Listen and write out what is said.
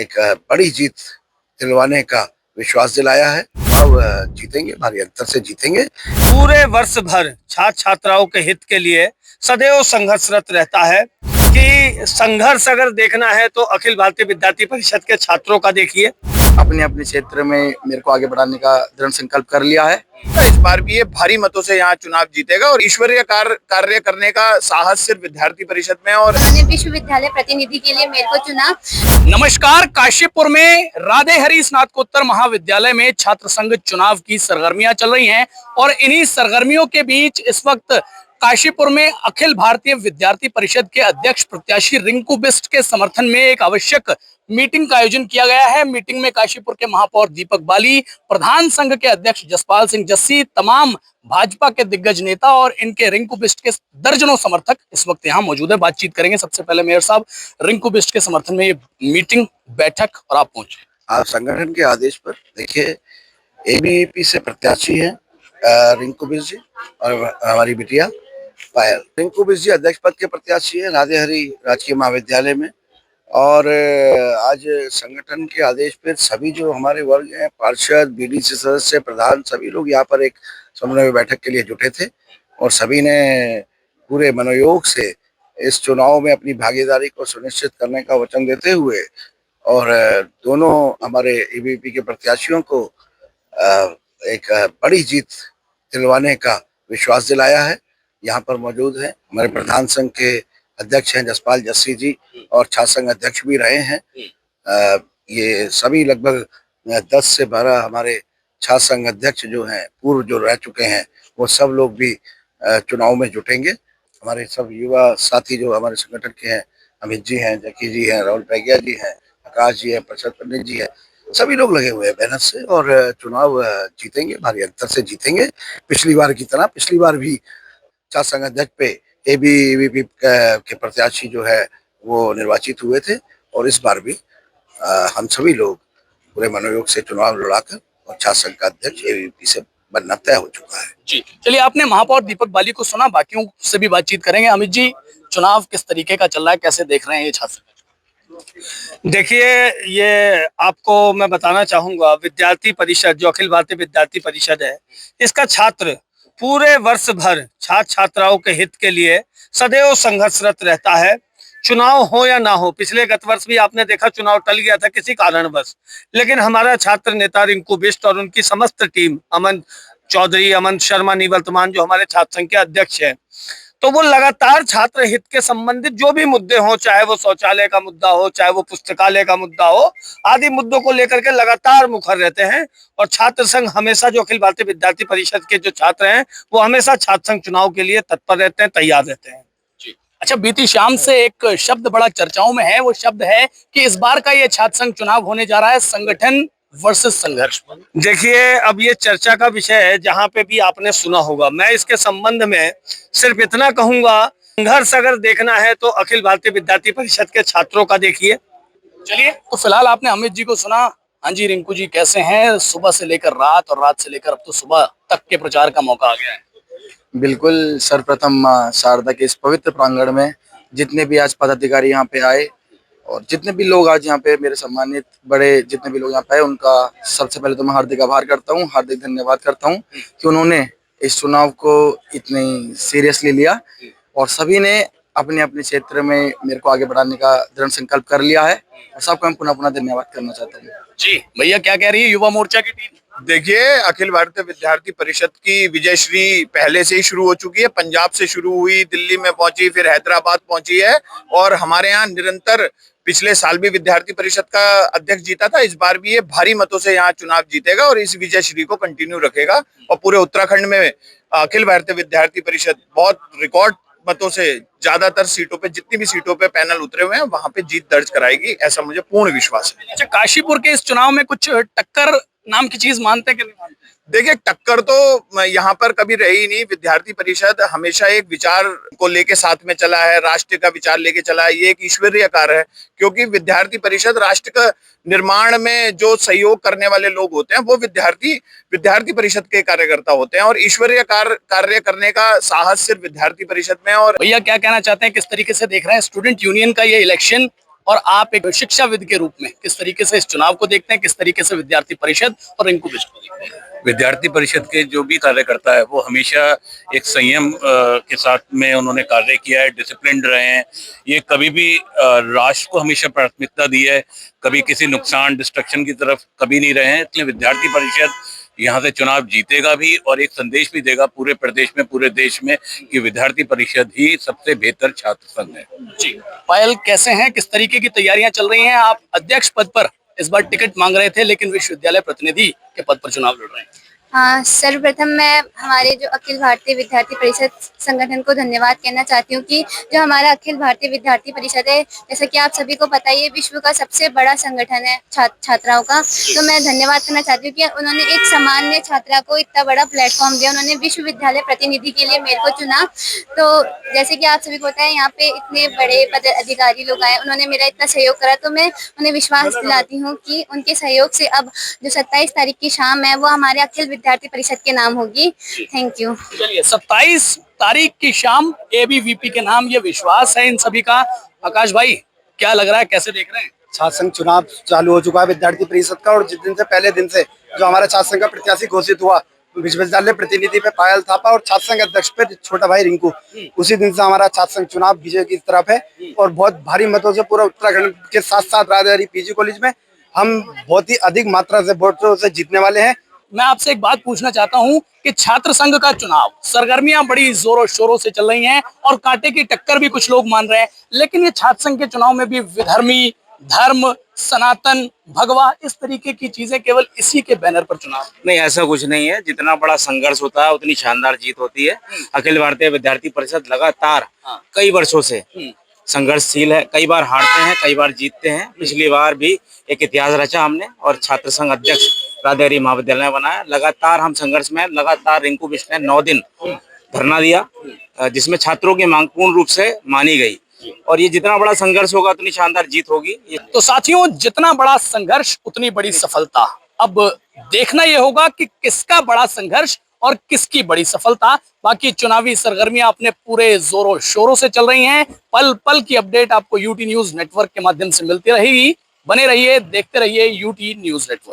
एक बड़ी जीत दिलवाने का विश्वास दिलाया है। अब जीतेंगे, भारी अंतर से जीतेंगे। पूरे वर्ष भर छात्र छात्राओं के हित के लिए सदैव संघर्षरत रहता है कि संघर्ष अगर देखना है तो अखिल भारतीय विद्यार्थी परिषद के छात्रों का देखिए। अपने अपने क्षेत्र में मेरे को आगे बढ़ाने का दृढ़ संकल्प कर लिया है। इस बार भी ये भारी मतों से यहाँ चुनाव जीतेगा और ईश्वरीय कार्य करने का साहस सिर्फ विद्यार्थी परिषद में और विश्वविद्यालय प्रतिनिधि के लिए मेरे को चुना। नमस्कार, काशीपुर में राधे हरि स्नातकोत्तर महाविद्यालय में छात्र संघ चुनाव की सरगर्मियां चल रही हैं और इन्हीं सरगर्मियों के बीच इस वक्त काशीपुर में अखिल भारतीय विद्यार्थी परिषद के अध्यक्ष प्रत्याशी रिंकू बिष्ट के समर्थन में एक आवश्यक मीटिंग का आयोजन किया गया है। मीटिंग में काशीपुर के महापौर दीपक बाली, प्रधान संघ के अध्यक्ष जसपाल सिंह जस्सी, तमाम भाजपा के दिग्गज नेता और इनके रिंकू बिष्ट के दर्जनों समर्थक इस वक्त यहाँ मौजूद है। बातचीत करेंगे। सबसे पहले मेयर साहब, रिंकू बिष्ट के समर्थन में ये मीटिंग बैठक और आप पहुंचे। आप संगठन के आदेश पर देखिए, एबीवीपी से प्रत्याशी हैं रिंकू बिष्ट जी और हमारी बिटिया पायल। रिंकू बिष्ट जी अध्यक्ष पद के प्रत्याशी है राधे हरि राजकीय महाविद्यालय में। और आज संगठन के आदेश पर सभी जो हमारे वर्ग हैं, पार्षद, बीडीसी सदस्य, प्रधान, सभी लोग यहाँ पर एक समन्वय बैठक के लिए जुटे थे और सभी ने पूरे मनोयोग से इस चुनाव में अपनी भागीदारी को सुनिश्चित करने का वचन देते हुए और दोनों हमारे एबीवीपी के प्रत्याशियों को एक बड़ी जीत दिलवाने का विश्वास दिलाया है। यहाँ पर मौजूद है हमारे प्रधान संघ के अध्यक्ष हैं जसपाल जस्सी जी और छात्र संघ अध्यक्ष भी रहे हैं। ये सभी लगभग 10 से 12 हमारे छात्र संघ अध्यक्ष जो हैं, पूर्व जो रह चुके हैं, वो सब लोग भी चुनाव में जुटेंगे। हमारे सब युवा साथी जो हमारे संगठन के हैं, अमित जी हैं, जकी जी हैं, राहुल पैगिया जी हैं, आकाश जी हैं, प्रसाद पंडित जी हैं, सभी लोग लगे हुए हैं मेहनत से और चुनाव जीतेंगे, भारी अंतर से जीतेंगे। पिछली बार की तरह पिछली बार भी छात्र संघ अध्यक्ष पे एबीवीपी के प्रत्याशी जो है वो निर्वाचित हुए थे और इस बार भी हम सभी लोग पूरे मनोयोग से चुनाव लड़ाकर और छात्र संघ का अध्यक्ष एबीवीपी से बनना तय हो चुका है। जी चलिए, आपने महापौर दीपक बाली को सुना, बाकियों से भी बातचीत करेंगे। अमित जी, चुनाव किस तरीके का चल रहा है, कैसे देख रहे हैं ये छात्र? देखिए, ये आपको मैं बताना चाहूंगा, विद्यार्थी परिषद जो अखिल भारतीय विद्यार्थी परिषद है, इसका छात्र पूरे वर्ष भर छात्र छात्राओं के हित के लिए सदैव संघर्षरत रहता है। चुनाव हो या ना हो, पिछले गत वर्ष भी आपने देखा चुनाव टल गया था किसी कारणवश, लेकिन हमारा छात्र नेता रिंकू बिष्ट और उनकी समस्त टीम, अमन चौधरी, अमन शर्मा निवर्तमान जो हमारे छात्र संघ के अध्यक्ष हैं, तो वो लगातार छात्र हित के संबंधित जो भी मुद्दे हो, चाहे वो शौचालय का मुद्दा हो, चाहे वो पुस्तकालय का मुद्दा हो, आदि मुद्दों को लेकर के लगातार मुखर रहते हैं। और छात्र संघ हमेशा, जो अखिल भारतीय विद्यार्थी परिषद के जो छात्र हैं, वो हमेशा छात्र संघ चुनाव के लिए तत्पर रहते हैं, तैयार रहते हैं। अच्छा, बीती शाम से एक शब्द बड़ा चर्चाओं में है, वो शब्द है कि इस बार का ये छात्र संघ चुनाव होने जा रहा है संगठन वर्सेस संघर्ष। देखिए, अब ये चर्चा का विषय है, जहां पे भी आपने सुना होगा। मैं इसके संबंध में सिर्फ इतना कहूंगा, संघर्ष अगर देखना है तो अखिल भारतीय विद्यार्थी परिषद के छात्रों का देखिए। चलिए, तो फिलहाल आपने अमित जी को सुना। हाँ जी, रिंकू जी कैसे हैं? सुबह से लेकर रात और रात से लेकर अब तो सुबह तक के प्रचार का मौका आ गया है। बिल्कुल, सर्वप्रथम मां शारदा के इस पवित्र प्रांगण में जितने भी आज पदाधिकारी यहाँ पे आए और जितने भी लोग आज यहाँ पे मेरे सम्मानित बड़े जितने भी लोग यहाँ पे आए, उनका सबसे पहले तो मैं हार्दिक आभार करता हूँ, हार्दिक धन्यवाद करता हूँ कि उन्होंने इस चुनाव को इतनी सीरियसली लिया और सभी ने अपने अपने क्षेत्र में मेरे को आगे बढ़ाने का दृढ़ संकल्प कर लिया है और सबको मैं पुनः पुनः धन्यवाद करना चाहता हूँ। जी भैया, क्या कह रही है युवा मोर्चा की टीम? देखिए, अखिल भारतीय विद्यार्थी परिषद की विजयश्री पहले से ही शुरू हो चुकी है। पंजाब से शुरू हुई, दिल्ली में पहुंची, फिर हैदराबाद पहुंची है और हमारे यहाँ निरंतर, पिछले साल भी विद्यार्थी परिषद का अध्यक्ष जीता था, इस बार भी ये भारी मतों से यहाँ चुनाव जीतेगा और इस विजयश्री को कंटिन्यू रखेगा। और पूरे उत्तराखंड में अखिल भारतीय विद्यार्थी परिषद बहुत रिकॉर्ड मतों से, ज्यादातर सीटों पे, जितनी भी सीटों पे पैनल उतरे हुए हैं, वहां पे जीत दर्ज कराएगी, ऐसा मुझे पूर्ण विश्वास है। अच्छा, काशीपुर के इस चुनाव में कुछ टक्कर नाम की चीज मानते हैं कि नहीं मानते? देखिए, टक्कर तो यहाँ पर कभी रही नहीं। विद्यार्थी परिषद हमेशा एक विचार को लेके साथ में चला है, राष्ट्र का विचार लेके चला है। ये एक ईश्वरीय कार्य है, क्योंकि विद्यार्थी परिषद राष्ट्र का निर्माण में जो सहयोग करने वाले लोग होते हैं, वो विद्यार्थी परिषद के कार्यकर्ता होते हैं और ईश्वरीय कार्य करने का साहस सिर्फ विद्यार्थी परिषद में। और भैया, क्या कहना चाहते हैं, किस तरीके से देख रहे हैं स्टूडेंट यूनियन का ये इलेक्शन? और आप एक शिक्षाविद के रूप में किस तरीके से इस चुनाव को देखते हैं, किस तरीके से विद्यार्थी परिषद और रिंकू बिष्ट को देखते हैं? विद्यार्थी परिषद के जो भी कार्यकर्ता है वो हमेशा एक संयम के साथ में उन्होंने कार्य किया है, डिसिप्लिन्ड रहे हैं। ये कभी भी राष्ट्र को हमेशा प्राथमिकता दी है, कभी किसी नुकसान डिस्ट्रक्शन की तरफ कभी नहीं रहे हैं। इसलिए विद्यार्थी परिषद यहाँ से चुनाव जीतेगा भी और एक संदेश भी देगा पूरे प्रदेश में, पूरे देश में कि विद्यार्थी परिषद ही सबसे बेहतर छात्र संघ है। जी पायल, कैसे हैं, किस तरीके की तैयारियां चल रही हैं? आप अध्यक्ष पद पर इस बार टिकट मांग रहे थे लेकिन विश्वविद्यालय प्रतिनिधि के पद पर चुनाव लड़ रहे हैं। हाँ, सर्वप्रथम मैं हमारे जो अखिल भारतीय विद्यार्थी परिषद संगठन को धन्यवाद कहना चाहती हूँ कि जो हमारा अखिल भारतीय विद्यार्थी परिषद है, जैसा कि आप सभी को पता ही है, विश्व का सबसे बड़ा संगठन है छात्राओं का। तो मैं धन्यवाद करना चाहती हूँ कि उन्होंने एक सामान्य छात्रा को इतना बड़ा प्लेटफॉर्म दिया, उन्होंने विश्वविद्यालय प्रतिनिधि के लिए मेरे को चुना। तो जैसे कि आप सभी को पता है, यहाँ पे इतने बड़े पद अधिकारी लोग आए, उन्होंने मेरा इतना सहयोग करा, तो मैं उन्हें विश्वास दिलाती हूँ कि उनके सहयोग से अब जो 27 तारीख की शाम है वो हमारे अखिल विद्यार्थी परिषद के नाम होगी। Thank you. चलिए, 27 तारीख की शाम एबीवीपी के नाम, ये विश्वास है इन सभी का। आकाश भाई, क्या लग रहा है, कैसे देख रहे हैं? छात्र संघ चुनाव चालू हो चुका है विद्यार्थी परिषद का, और जिस दिन से पहले दिन से जो हमारा छात्र संघ का प्रत्याशी घोषित हुआ विश्वविद्यालय प्रतिनिधि पे पायल थापा और छात्र संघ अध्यक्ष पे छोटा भाई रिंकू, उसी दिन से हमारा छात्र संघ चुनाव विजय की तरफ है। और बहुत भारी मतों से पूरा उत्तराखंड के साथ साथ राजहरी पीजी कॉलेज में हम बहुत ही अधिक मात्रा से वोटों से जीतने वाले हैं। मैं आपसे एक बात पूछना चाहता हूं कि छात्र संघ का चुनाव, सरगर्मियां बड़ी जोरों शोरों से चल रही हैं और कांटे की टक्कर भी कुछ लोग मान रहे हैं, लेकिन ये छात्र संघ के चुनाव में भी विधर्मी, धर्म, सनातन, भगवा, इस तरीके की चीजें केवल इसी के बैनर पर चुनाव? नहीं, ऐसा कुछ नहीं है। जितना बड़ा संघर्ष होता है उतनी शानदार जीत होती है। अखिल भारतीय विद्यार्थी परिषद लगातार कई वर्षों से संघर्षशील है, कई बार हारते हैं, कई बार जीतते हैं। पिछली बार भी एक इतिहास रचा हमने और छात्र संघ अध्यक्ष राजहरी महाविद्यालय बनाया। लगातार हम संघर्ष में, लगातार रिंकू बिष्ट ने 9 दिन धरना दिया, जिसमें छात्रों की मांग पूर्ण रूप से मानी गई। और ये जितना बड़ा संघर्ष होगा उतनी शानदार जीत होगी। तो साथियों, जितना बड़ा संघर्ष उतनी बड़ी सफलता। अब देखना यह होगा कि किसका बड़ा संघर्ष और किसकी बड़ी सफलता। बाकी चुनावी सरगर्मियां अपने पूरे जोरों शोरों से चल रही हैं। पल पल की अपडेट आपको यूटी न्यूज नेटवर्क के माध्यम से मिलती रहेगी। बने रहिए, देखते रहिए यूटी न्यूज नेटवर्क।